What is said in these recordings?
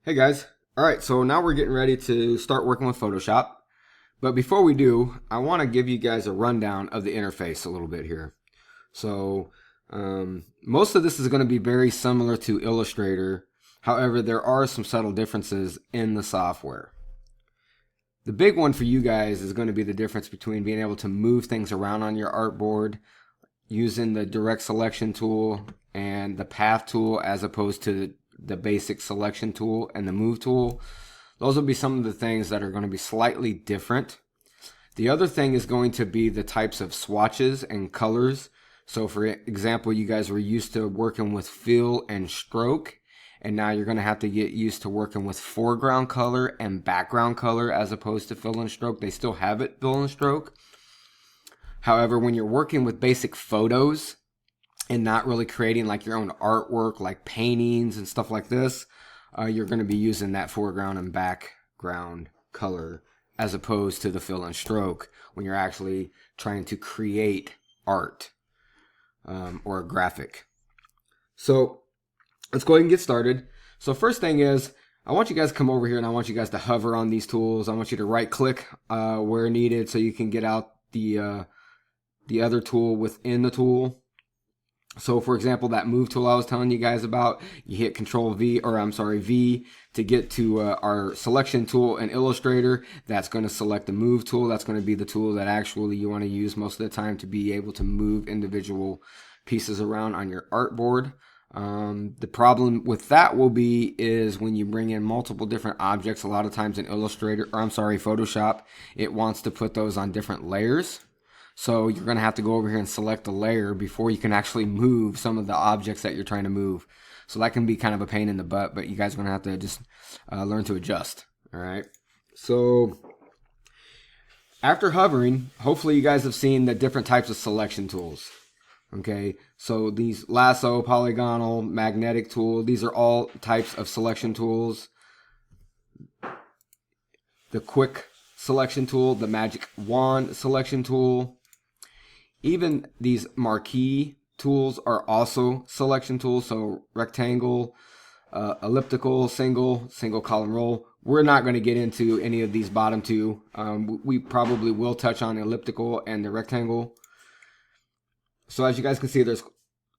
Hey guys. Alright, so now we're getting ready to start working with Photoshop. But before we do, I want to give you guys a rundown of the interface a little bit here. So, most of this is going to be very similar to Illustrator. However, there are some subtle differences in the software. The big one for you guys is going to be the difference between being able to move things around on your artboard using the direct selection tool and the path tool as opposed to the basic selection tool and the move tool. Those will be some of the things that are going to be slightly different. The other thing is going to be the types of swatches and colors. So for example, you guys were used to working with fill and stroke, and now you're going to have to get used to working with foreground color and background color as opposed to fill and stroke. They still have it fill and stroke. However, when you're working with basic photos and not really creating like your own artwork, like paintings and stuff like this, you're going to be using that foreground and background color as opposed to the fill and stroke when you're actually trying to create art or a graphic. So let's go ahead and get started. So first thing is, I want you guys to come over here and I want you guys to hover on these tools. I want you to right click where needed so you can get out the other tool within the tool. So for example, that move tool I was telling you guys about, you hit Control V, or I'm sorry, V to get to our selection tool in Illustrator. That's going to select the move tool. That's going to be the tool that actually you want to use most of the time to be able to move individual pieces around on your artboard. The problem with that will be is when you bring in multiple different objects, a lot of times in Illustrator, or I'm sorry, Photoshop, it wants to put those on different layers. So you're going to have to go over here and select a layer before you can actually move some of the objects that you're trying to move. So that can be kind of a pain in the butt, but you guys are going to have to just learn to adjust. All right. So after hovering, hopefully you guys have seen the different types of selection tools. Okay. So these lasso, polygonal, magnetic tool, these are all types of selection tools. The quick selection tool, the magic wand selection tool. Even these marquee tools are also selection tools. So rectangle, elliptical, single column roll. We're not going to get into any of these bottom two. We probably will touch on the elliptical and the rectangle. So as you guys can see, there's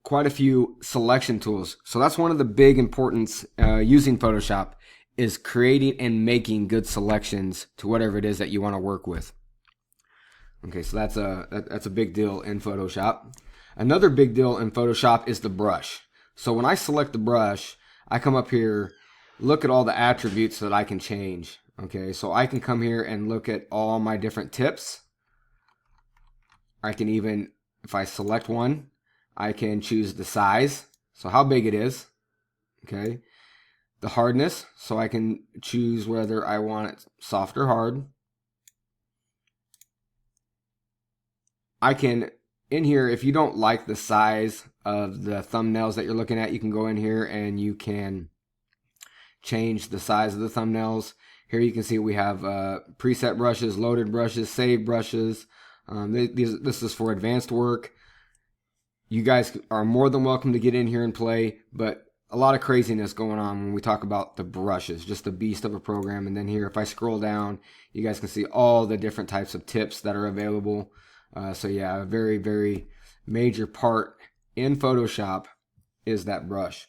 quite a few selection tools. So that's one of the big importance using Photoshop is creating and making good selections to whatever it is that you want to work with. Okay, so that's a big deal in Photoshop. Another big deal in Photoshop is the brush. So when I select the brush, I come up here, look at all the attributes that I can change. Okay, so I can come here and look at all my different tips. I can even, if I select one, I can choose the size, so how big it is. Okay, the hardness, so I can choose whether I want it soft or hard. I can, in here, if you don't like the size of the thumbnails that you're looking at, you can go in here and you can change the size of the thumbnails. Here you can see we have preset brushes, loaded brushes, save brushes. This is for advanced work. You guys are more than welcome to get in here and play, but a lot of craziness going on when we talk about the brushes, just a beast of a program. And then here, if I scroll down, you guys can see all the different types of tips that are available. So yeah, a very, very major part in Photoshop is that brush.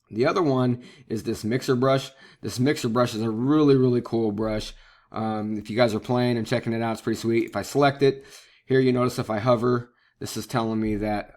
The other one is this mixer brush. This mixer brush is a really, really cool brush. If you guys are playing and checking it out, it's pretty sweet. If I select it, here you notice if I hover, this is telling me that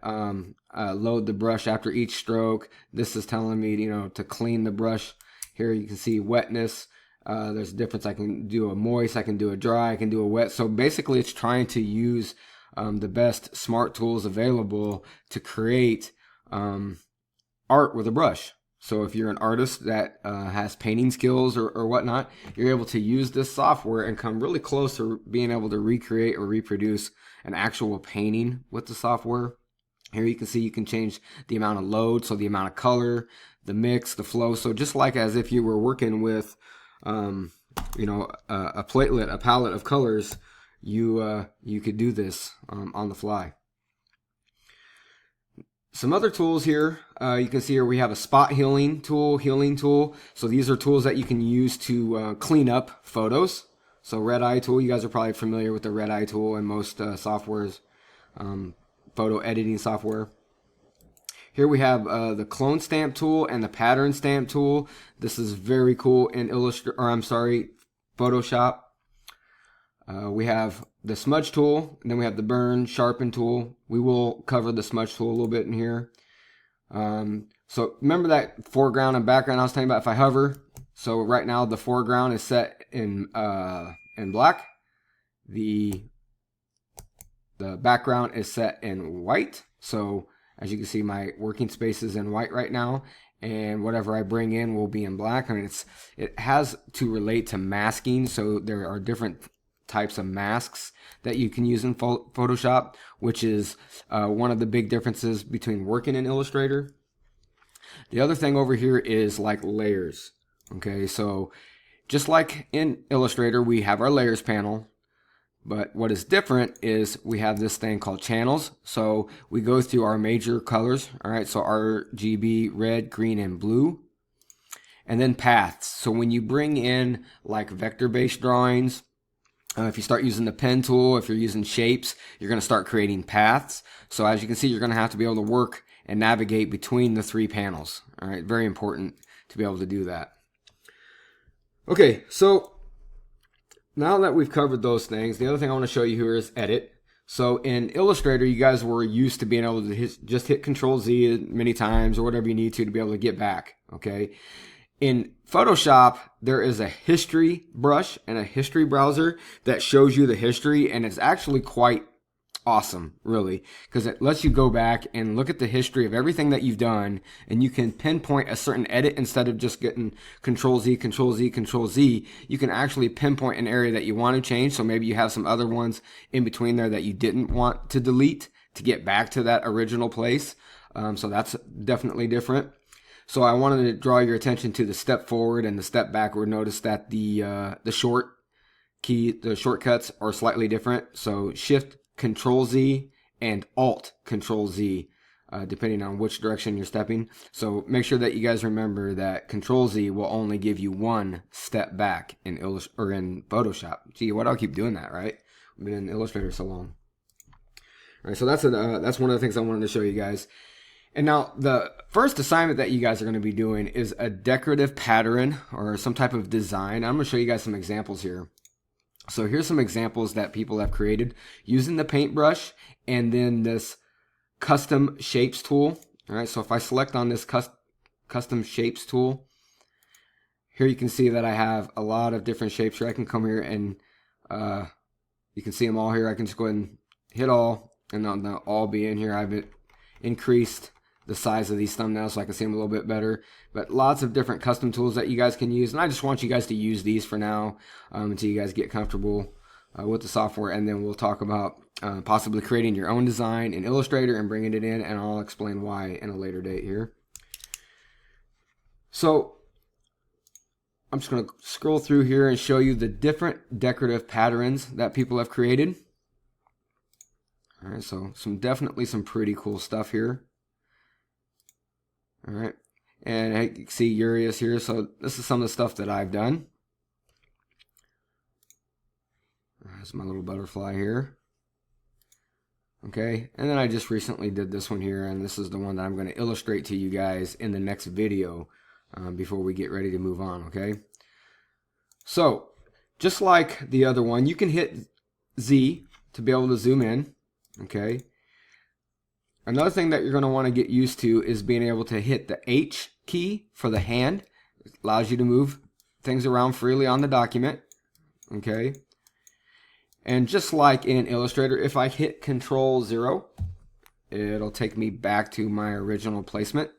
load the brush after each stroke. This is telling me, to clean the brush. Here you can see wetness. There's a difference. I can do a moist, I can do a dry, I can do a wet. So basically it's trying to use the best smart tools available to create art with a brush. So if you're an artist that has painting skills or whatnot, you're able to use this software and come really close to being able to recreate or reproduce an actual painting with the software. Here you can see you can change the amount of load, so the amount of color, the mix, the flow. So just like as if you were working with a platelet, a palette of colors, you could do this on the fly. Some other tools here You can see here we have a spot healing tool. So these are tools that you can use to clean up photos. So red eye tool, you guys are probably familiar with the red eye tool in most softwares, photo editing software. Here we have the clone stamp tool and the pattern stamp tool. This is very cool in Photoshop. We have the smudge tool, and then we have the burn sharpen tool. We will cover the smudge tool a little bit in here. So remember that foreground and background I was telling you about. If I hover, so right now the foreground is set in black. The background is set in white. So as you can see, my working space is in white right now, and whatever I bring in will be in black. I mean, it has to relate to masking, so there are different types of masks that you can use in Photoshop, which is one of the big differences between working in Illustrator. The other thing over here is like layers. Okay, so just like in Illustrator, we have our layers panel. But what is different is we have this thing called channels. So we go through our major colors. All right, so RGB, red, green, and blue. And then paths. So when you bring in like vector-based drawings, if you start using the pen tool, if you're using shapes, you're going to start creating paths. So as you can see, you're going to have to be able to work and navigate between the three panels. All right, very important to be able to do that. Okay, so now that we've covered those things, the other thing I want to show you here is edit. So in Illustrator, you guys were used to being able to just hit Control Z many times or whatever you need to be able to get back. Okay. In Photoshop, there is a history brush and a history browser that shows you the history, and it's actually quite awesome, really, because it lets you go back and look at the history of everything that you've done, and you can pinpoint a certain edit instead of just getting Control Z, Control Z, Control Z. You can actually pinpoint an area that you want to change, so maybe you have some other ones in between there that you didn't want to delete to get back to that original place. So that's definitely different. So I wanted to draw your attention to the step forward and the step backward. Notice that the shortcuts are slightly different. So Shift Control Z and Alt Control Z, depending on which direction you're stepping. So make sure that you guys remember that Control Z will only give you one step back in Photoshop. Gee, why do I keep doing that, right? I've been in Illustrator so long. All right, so that's one of the things I wanted to show you guys. And now the first assignment that you guys are going to be doing is a decorative pattern or some type of design. I'm going to show you guys some examples here. So here's some examples that people have created using the paintbrush and then this custom shapes tool. All right, so if I select on this custom shapes tool, here you can see that I have a lot of different shapes here. I can come here and you can see them all here. I can just go ahead and hit all, and they'll all be in here. I've increased the size of these thumbnails so I can see them a little bit better. But lots of different custom tools that you guys can use, and I just want you guys to use these for now until you guys get comfortable with the software, and then we'll talk about possibly creating your own design in Illustrator and bringing it in, and I'll explain why in a later date here. So I'm just going to scroll through here and show you the different decorative patterns that people have created. All right, so definitely some pretty cool stuff here. All right, and you can see Urias here. So this is some of the stuff that I've done. There's my little butterfly here. Okay, and then I just recently did this one here, and this is the one that I'm going to illustrate to you guys in the next video before we get ready to move on. Okay, so just like the other one, you can hit Z to be able to zoom in. Okay. Another thing that you're going to want to get used to is being able to hit the H key for the hand. It allows you to move things around freely on the document. Okay. And just like in Illustrator, if I hit Control 0, it'll take me back to my original placement.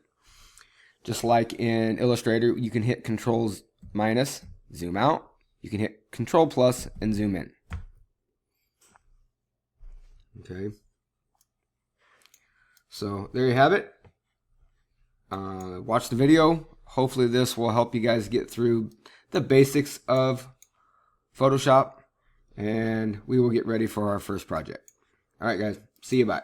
Just like in Illustrator, you can hit Control minus, zoom out. You can hit Control plus and zoom in. Okay. So there you have it. Watch the video. Hopefully this will help you guys get through the basics of Photoshop, and we will get ready for our first project. All right, guys. See you. Bye.